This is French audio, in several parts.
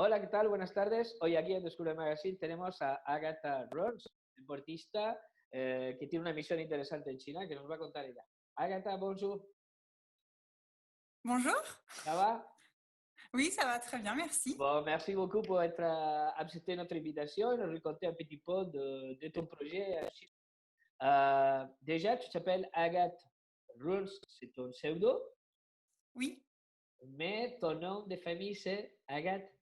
Hola, ¿qué tal? Buenas tardes. Hoy aquí en Descubre Magazine tenemos a Agatha Rose, deportista que tiene una misión interesante en China que nos va a contar ella. Agatha, bonjour. Bonjour. Ça va? Oui, ça va très bien, merci. Bon, merci beaucoup pour être accepté notre invitation et nous raconter un petit peu de ton projet en Chine. Déjà, tu t'appelles Agatha Rose, c'est ton pseudo, Oui, mais ton nom de famille c'est Agathe.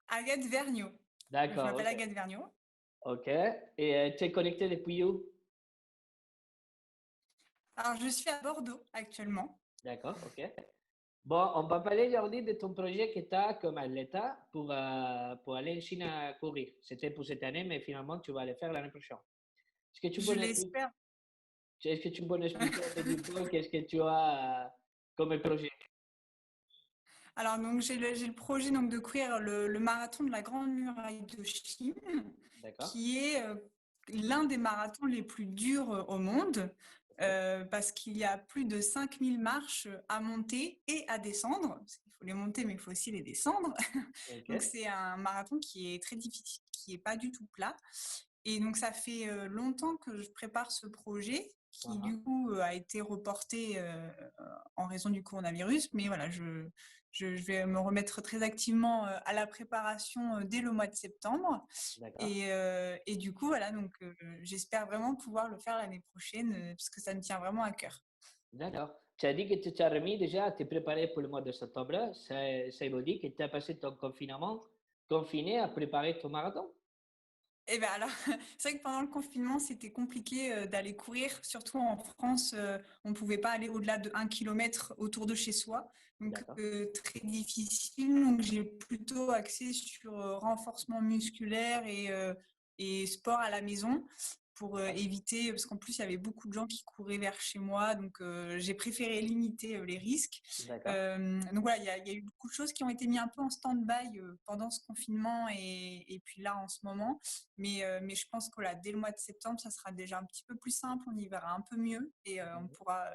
Agathe Vergniaud. Je D'accord, m'appelle ok. Agathe Vergniaud. Ok. Et tu es connecté depuis où? Alors, je suis à Bordeaux actuellement. D'accord, ok. Bon, on va parler aujourd'hui de ton projet que tu as comme athlète pour aller en Chine à courir. C'était pour cette année, mais finalement, tu vas le faire l'année prochaine. Est-ce que tu Je peux nous expliquer, l'espère. est-ce que tu peux nous expliquer un petit peu qu'est-ce que tu as comme projet? Alors, donc, j'ai le projet donc, de courir le marathon de la Grande Muraille de Chine, D'accord. qui est l'un des marathons les plus durs au monde, Ok. parce qu'il y a plus de 5000 marches à monter et à descendre. Il faut les monter, mais il faut aussi les descendre. Ok. Donc, c'est un marathon qui est très difficile, qui n'est pas du tout plat. Et donc, ça fait longtemps que je prépare ce projet qui, Uh-huh. du coup, a été reporté en raison du coronavirus. Mais voilà, je vais me remettre très activement à la préparation dès le mois de septembre. D'accord. Et du coup, voilà, donc j'espère vraiment pouvoir le faire l'année prochaine parce que ça me tient vraiment à cœur. D'accord. Tu as dit que tu t'es remis déjà à te préparer pour le mois de septembre. Ça veut dire que tu as passé ton confinement confiné à préparer ton marathon. Eh ben alors, c'est vrai que pendant le confinement, c'était compliqué d'aller courir, surtout en France, on ne pouvait pas aller au-delà de 1 kilomètre autour de chez soi, donc D'accord. très difficile. Donc j'ai plutôt axé sur renforcement musculaire et sport à la maison pour D'accord. éviter, parce qu'en plus il y avait beaucoup de gens qui couraient vers chez moi, donc j'ai préféré limiter les risques. D'accord. Donc voilà, il y a eu beaucoup de choses qui ont été mises un peu en stand-by pendant ce confinement et puis là en ce moment. Mais je pense que là, dès le mois de septembre, ça sera déjà un petit peu plus simple, on y verra un peu mieux et on Mhm. pourra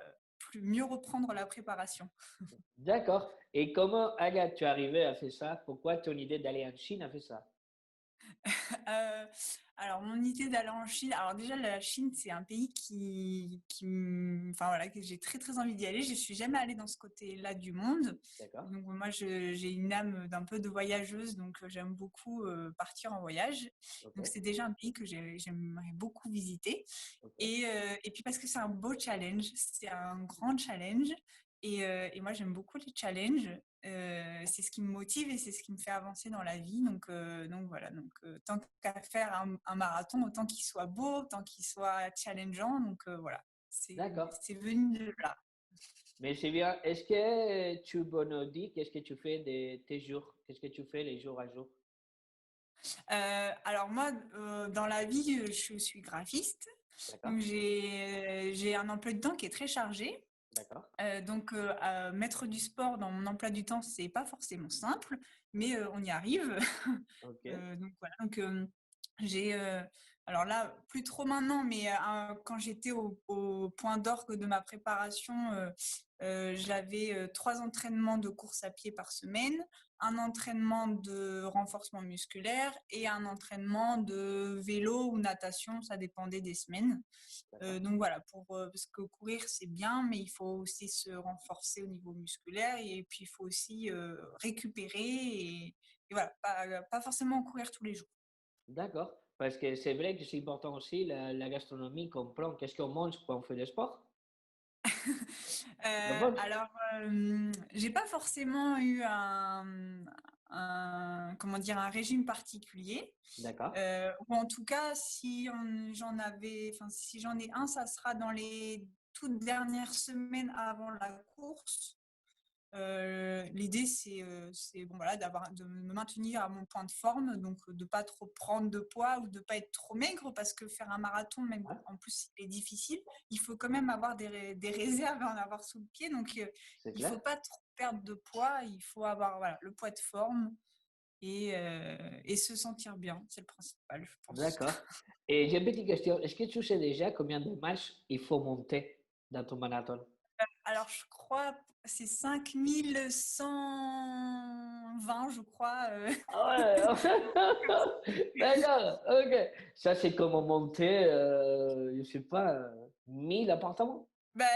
mieux reprendre la préparation. D'accord. Et comment, Agathe, tu es arrivé à faire ça? Pourquoi ton idée d'aller en Chine a fait ça? Euh, alors, mon idée d'aller en Chine, alors déjà, la Chine, c'est un pays enfin voilà, que j'ai très très envie d'y aller. Je suis jamais allée dans ce côté-là du monde. D'accord. Donc moi, j'ai une âme d'un peu de voyageuse, donc j'aime beaucoup partir en voyage. Ok. Donc c'est déjà un pays que j'aimerais beaucoup visiter. Ok. Et puis parce que c'est un beau challenge, c'est un grand challenge. Et moi, j'aime beaucoup les challenges. C'est ce qui me motive et c'est ce qui me fait avancer dans la vie. Donc voilà, tant qu'à faire un marathon, autant qu'il soit beau, autant qu'il soit challengeant. Donc voilà, D'accord. c'est venu de là. Mais c'est bien. Est-ce que tu peux nous dire qu'est-ce que tu fais de tes jours? Qu'est-ce que tu fais les jours à jour? Alors moi, dans la vie, je suis graphiste. D'accord. Donc j'ai un emploi du temps qui est très chargé. D'accord. Mettre du sport dans mon emploi du temps, c'est pas forcément simple, mais on y arrive. Ok. Donc voilà, j'ai alors là, plus trop maintenant, mais quand j'étais au point d'orgue de ma préparation, j'avais 3 entraînements de course à pied par semaine, un entraînement de renforcement musculaire et un entraînement de vélo ou natation, ça dépendait des semaines. D'accord. Donc voilà, parce que courir c'est bien, mais il faut aussi se renforcer au niveau musculaire et puis il faut aussi récupérer et voilà, pas forcément courir tous les jours. D'accord. Parce que c'est vrai que c'est important aussi la gastronomie, comprendre qu'est-ce qu'on mange quand on fait du sport. Le mange. Alors, j'ai pas forcément eu comment dire, un régime particulier. D'accord. Ou en tout cas, si j'en ai un, ça sera dans les toutes dernières semaines avant la course. L'idée, c'est bon, voilà, de me maintenir à mon point de forme, donc de pas trop prendre de poids ou de pas être trop maigre, parce que faire un marathon, même Hein. en plus, il est difficile. Il faut quand même avoir des réserves à en avoir sous le pied, donc C'est il clair? faut pas trop perdre de poids. Il faut avoir voilà, le poids de forme et se sentir bien, c'est le principal, je pense. D'accord. Et j'ai une petite question. Est-ce que tu sais déjà combien de matchs il faut monter dans ton marathon? Alors, je crois, c'est 5120, je crois. Ah ouais, d'accord, ok. Ça, c'est comme monter, je sais pas, 1000 appartements. Bah,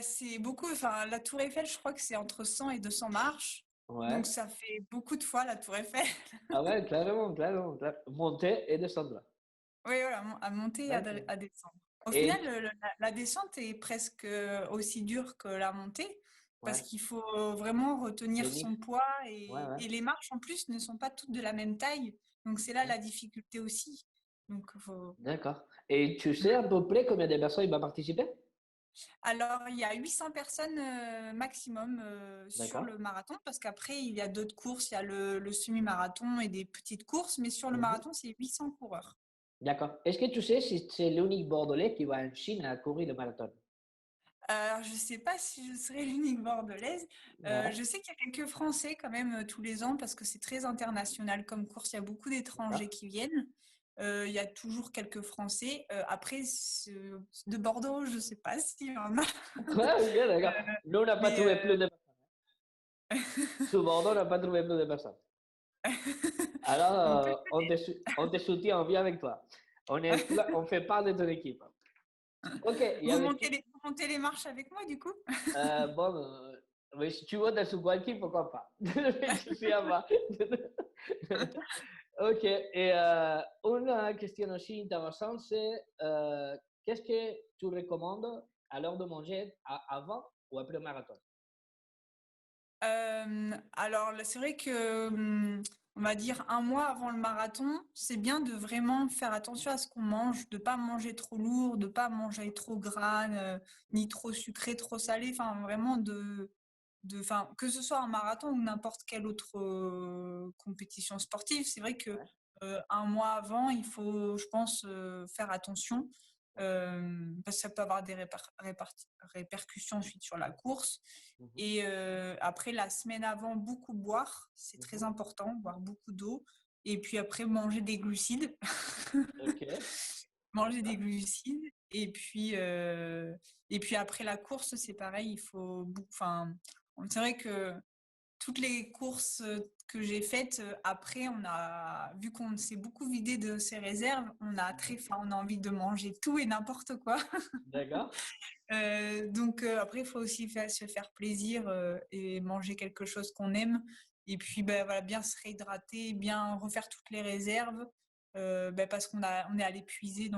c'est beaucoup. Enfin, la Tour Eiffel, je crois que c'est entre 100 et 200 marches. Ouais. Donc, ça fait beaucoup de fois la Tour Eiffel. Ah ouais, clairement, clairement, monter et descendre. Oui, voilà, à monter et D'accord. à descendre. Au final, Et, la descente est presque aussi dure que la montée parce ouais, qu'il faut vraiment retenir tenir. son poids Ouais, ouais, et les marches en plus ne sont pas toutes de la même taille. Donc, c'est là ouais. la difficulté aussi. Donc, faut... D'accord. Et tu sais à peu près combien de personnes il va participer? Alors, il y a 800 personnes maximum sur D'accord. le marathon parce qu'après, il y a d'autres courses. Il y a le semi-marathon et des petites courses, mais sur le Mhm. marathon, c'est 800 coureurs. D'accord. Est-ce que tu sais si c'est l'unique Bordelais qui va en Chine à courir le marathon? Alors, je ne sais pas si je serai l'unique bordelaise. Ouais, Je sais qu'il y a quelques Français quand même tous les ans parce que c'est très international comme course. Il y a beaucoup d'accord. d'étrangers qui viennent. Il y a toujours quelques Français. Après, de Bordeaux, je ne sais pas s'il y en a. Ouais, ok, d'accord. Nous, on n'a pas Mais trouvé plus de personnes. Sur Bordeaux, on n'a pas trouvé plus de personnes. Alors, donc, on te soutient, on vient avec toi. On fait part de ton équipe. Ok, il y avait qui? vous montez les marches avec moi du coup? Bon, mais si tu veux dans ce équipe, pourquoi pas? Je suis à bas. Ok, et une question aussi intéressante, c'est qu'est-ce que tu recommandes à l'heure de manger avant ou après le marathon? Alors, c'est vrai que, on va dire un mois avant le marathon, c'est bien de vraiment faire attention à ce qu'on mange, de pas manger trop lourd, de pas manger trop gras, ni trop sucré, trop salé. Enfin, vraiment enfin, que ce soit un marathon ou n'importe quelle autre compétition sportive, c'est vrai que Ouais. un mois avant, il faut, je pense, faire attention. Parce que ça peut avoir des répercussions ensuite sur la course. Mhm, Et après, la semaine avant, beaucoup boire, c'est très mhm. important, boire beaucoup d'eau. Et puis après, manger des glucides. Ok, Manger des d'accord. glucides. Et puis après la course, c'est pareil, il faut... Enfin, c'est vrai que toutes les courses que j'ai faites, après, vu qu'on s'est beaucoup vidé de ses réserves, on a très Mhm. faim, on a envie de manger tout et n'importe quoi. D'accord, Donc après, il faut aussi se faire plaisir et manger quelque chose qu'on aime. Et puis ben, voilà, bien se réhydrater, bien refaire toutes les réserves ben, parce on est allé puiser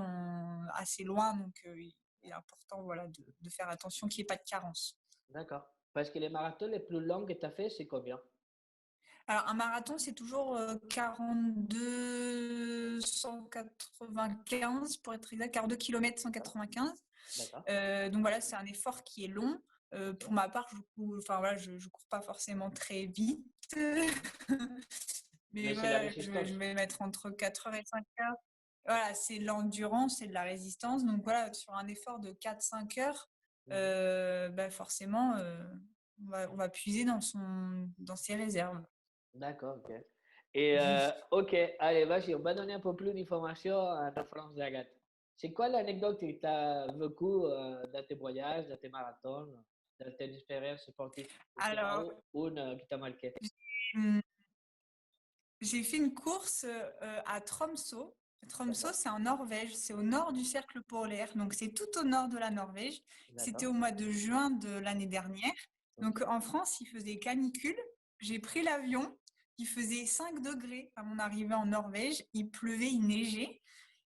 assez loin. Donc il est important voilà, de faire attention qu'il n'y ait pas de carence. d'accord. Parce que les marathons les plus longs que tu as fait, c'est combien? Alors un marathon, c'est toujours 42, 195 pour être exact, 42 km D'accord, 195. d'accord. Donc voilà, c'est un effort qui est long. Pour Ok. ma part, enfin, voilà, je cours pas forcément très vite. Mais Mais c'est la voilà, je résistance. vais mettre entre 4 heures et 5 heures. Voilà, c'est l'endurance, c'est de la résistance. Donc voilà, sur un effort de 4-5 heures, Mhm. bah forcément, on va puiser dans ses réserves. D'accord, ok. Et ok, allez, vas-y, on va donner un peu plus d'informations à ta France d'Agathe. C'est quoi l'anecdote que tu as vécue dans tes voyages, dans tes marathons, dans tes expériences sportives? Est-ce qu'il y en a Alors, une qui t'a marqué? hum, j'ai fait une course à Tromsø. Tromsø, D'accord, c'est en Norvège, c'est au nord du cercle polaire, donc c'est tout au nord de la Norvège. C'était d'accord, au mois de juin de l'année dernière. ok, Donc en France, il faisait canicule. J'ai pris l'avion, il faisait 5 degrés à mon arrivée en Norvège, il pleuvait, il neigeait.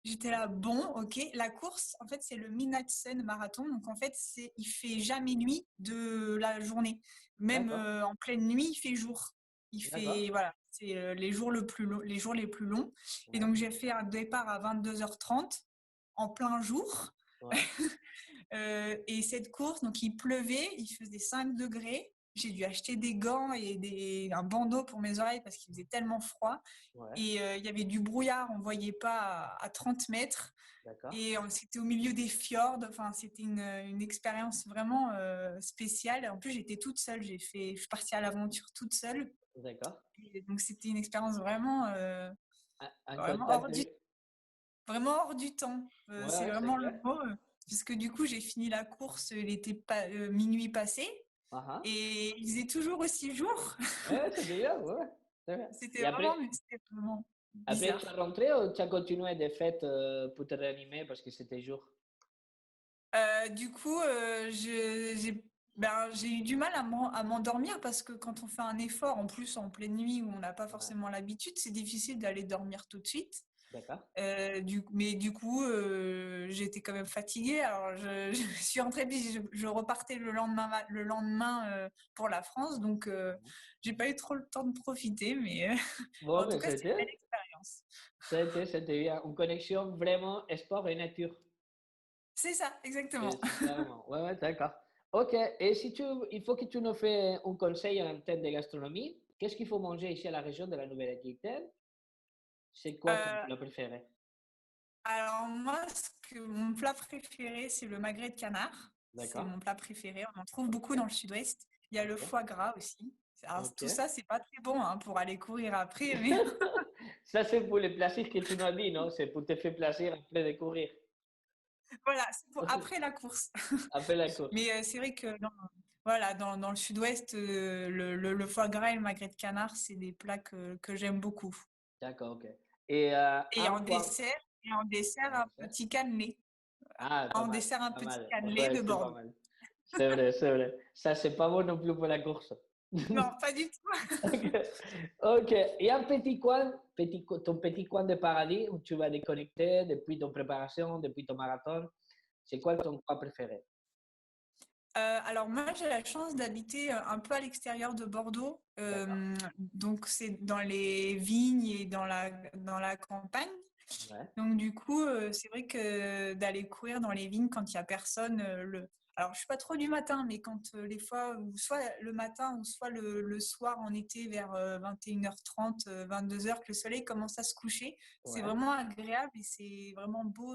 J'étais là, bon, ok. La course, en fait, c'est le Midnattsen marathon. Donc, en fait, il fait jamais nuit de la journée. Même d'accord, en pleine nuit, il fait jour. Il d'accord, fait, voilà, c'est les jours les plus longs. Et ouais, donc, j'ai fait un départ à 22h30 en plein jour. ouais, Et cette course, donc il pleuvait, il faisait 5 degrés. J'ai dû acheter des gants et un bandeau pour mes oreilles parce qu'il faisait tellement froid. ouais, Et il y avait du brouillard, on ne voyait pas à 30 mètres. d'accord, Et c'était au milieu des fjords. Enfin, c'était une expérience vraiment spéciale. En plus, j'étais toute seule. Je suis partie à l'aventure toute seule. d'accord. Et donc, c'était une expérience vraiment, En vraiment, contact, vraiment hors du temps. C'est ouais, c'est vraiment le clair. mot. puisque du coup, j'ai fini la course, il était pas, minuit passé Ah, ah. et il faisait toujours aussi jour. Ouais, c'est bien, ouais. C'est bien. Et C'était vraiment après, tu as bizarre. rentré ou tu as continué des fêtes pour te réanimer parce que c'était jour? Du coup, j'ai eu du mal à m'endormir parce que quand on fait un effort, en plus en pleine nuit où on n'a pas Ouais, forcément l'habitude, c'est difficile d'aller dormir tout de suite. d'accord. Mais du coup, j'étais quand même fatiguée. Alors, je suis rentrée, puis je repartais le lendemain pour la France. Donc, j'ai pas eu trop le temps de profiter. Mais Bon, en tout mais cas, c'était une belle expérience. c'était bien. Une connexion vraiment sport et nature. C'est ça, exactement. C'est carrément. Ouais, ouais, d'accord. Ok, et si il faut que tu nous fais un conseil en termes de gastronomie, qu'est-ce qu'il faut manger ici à la région de la Nouvelle-Aquitaine? C'est quoi ton Euh, plat préféré? alors, moi, mon plat préféré, c'est le magret de canard. C'est D'accord. mon plat préféré. On en trouve beaucoup Ok. dans le sud-ouest. Il y a le Ok. foie gras aussi. Alors, Ok. tout ça, c'est pas très bon hein, pour aller courir après, mais Ça, c'est pour le plaisir que tu m'as dit, non? C'est pour te faire plaisir après de courir, voilà, c'est pour après la course. après la course. Mais c'est vrai que voilà, dans le sud-ouest, le foie gras et le magret de canard, c'est des plats que j'aime beaucoup. D'accord, ok. Et Et un point. en dessert, un petit cannelé. Ah, pas En mal, dessert, un pas petit mal. cannelé Ouais, de c'est pas Bordeaux. mal. C'est vrai, c'est vrai. Ça, c'est pas bon non plus pour la course. Non, pas du tout. Ok. Ok. Et un petit coin, ton petit coin de paradis où tu vas déconnecter depuis ton préparation, depuis ton marathon. C'est quoi ton coin préféré? Alors moi, j'ai la chance d'habiter un peu à l'extérieur de Bordeaux. D'accord. Donc c'est dans les vignes et dans la campagne. Ouais. Donc du coup, c'est vrai que d'aller courir dans les vignes quand il y a personne, alors je suis pas trop du matin, mais quand les fois, ou soit le matin ou soit le soir en été vers 21h30, 22h, que le soleil commence à se coucher, c'est Ouais. vraiment agréable et c'est vraiment beau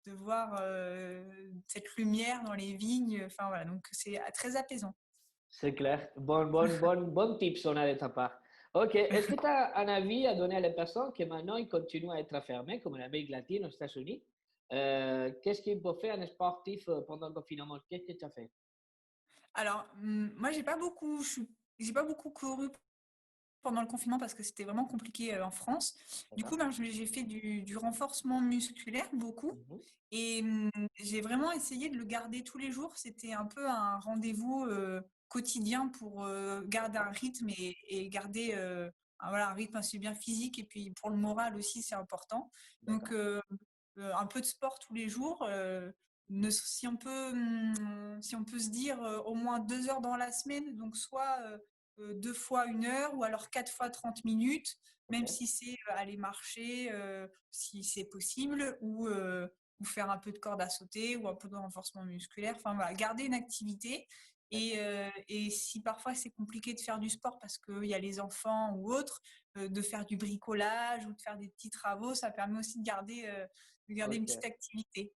de voir cette lumière dans les vignes. Enfin voilà, donc c'est très apaisant. C'est clair. Bon tips on a de ta part. Ok. Est-ce que tu as un avis à donner à les personnes qui maintenant ils continuent à être fermées, comme en Amérique latine, aux États-Unis? Qu'est-ce qu'il peut faire un sportif pendant le confinement? Qu'est-ce que tu as fait? Alors moi, j'ai pas beaucoup couru pendant le confinement parce que c'était vraiment compliqué en France. Du D'accord. coup, ben, j'ai fait du renforcement musculaire beaucoup Mhm. et j'ai vraiment essayé de le garder tous les jours. C'était un peu un rendez-vous quotidien pour garder D'accord. un rythme et garder voilà, un rythme assez bien physique et puis pour le moral aussi, c'est important. Donc, D'accord. un peu de sport tous les jours. Si on peut se dire au moins 2 heures dans la semaine, donc soit 2 fois 1 heure ou alors 4 fois 30 minutes, Ok. même si c'est aller marcher, si c'est possible, ou faire un peu de corde à sauter ou un peu de renforcement musculaire. Enfin voilà, garder une activité. D'accord. Et si parfois c'est compliqué de faire du sport parce qu'il y a les enfants ou autres, de faire du bricolage ou de faire des petits travaux, ça permet aussi de garder une petite Ok. activité.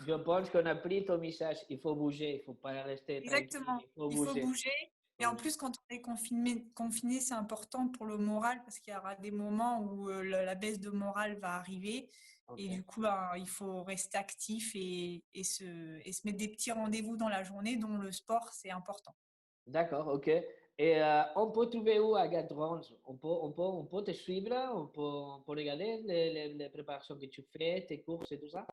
Je pense qu'on a pris ton message. Il faut bouger. Il ne faut pas rester tranquille. Exactement. Il faut Il faut bouger. bouger. Et en plus, quand on est confiné, c'est important pour le moral parce qu'il y aura des moments où la baisse de morale va arriver. Et Ok. du coup, ben, il faut rester actif et se mettre des petits rendez-vous dans la journée, dont le sport, c'est important. D'accord. Ok. Et on peut trouver où à Gatron? On peut te suivre. On peut regarder les préparations que tu fais, tes courses et tout ça.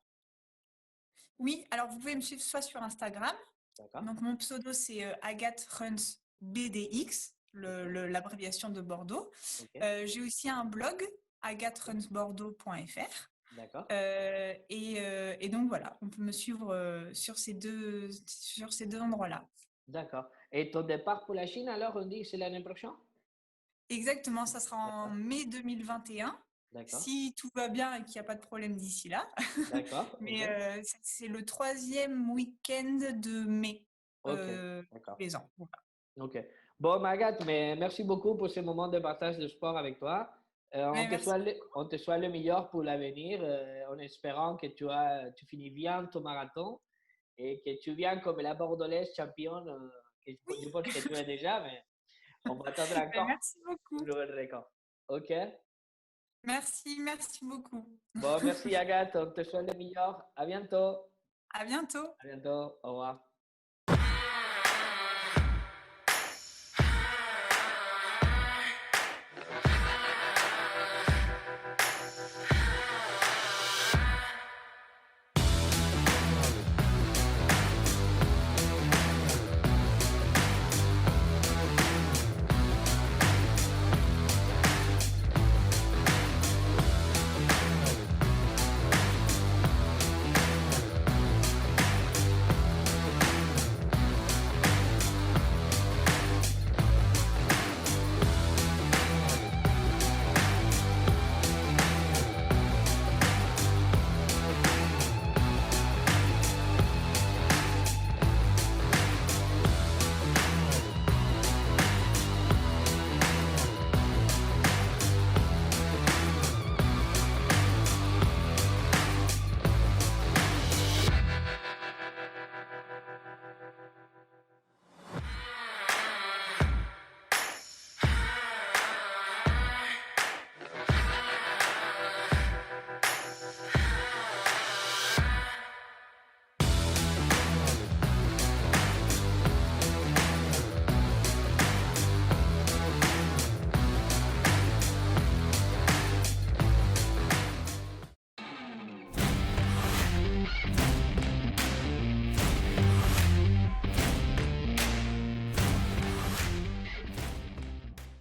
Oui, alors vous pouvez me suivre soit sur Instagram. D'accord. Donc mon pseudo, c'est Agathe Runs BDX, Ok. l'abréviation de Bordeaux. Ok. J'ai aussi un blog, agatrunsbordeaux.fr. D'accord. Et donc voilà, on peut me suivre sur ces deux endroits-là. D'accord. Et ton départ pour la Chine, alors, on dit que c'est l'année prochaine? Exactement, ça sera en D'accord. mai 2021, D'accord. si tout va bien et qu'il n'y a pas de problème d'ici là. D'accord. Ok. Mais c'est le troisième week-end de mai Ok. tous D'accord. les ans. Voilà. Ok. Bon, Magat, mais merci beaucoup pour ce moment de partage de sport avec toi. Mais merci beaucoup. On te souhaite le meilleur pour l'avenir, en espérant que tu finis bien ton marathon et que tu viennes comme la Bordelaise championne, que Oui, je pense que tu es déjà, mais on va attendre mais encore merci pour beaucoup. le nouvel record. Ok? Merci beaucoup. Bon, merci Agathe, on te souhaite le meilleur. À bientôt. À bientôt. À bientôt. Au revoir.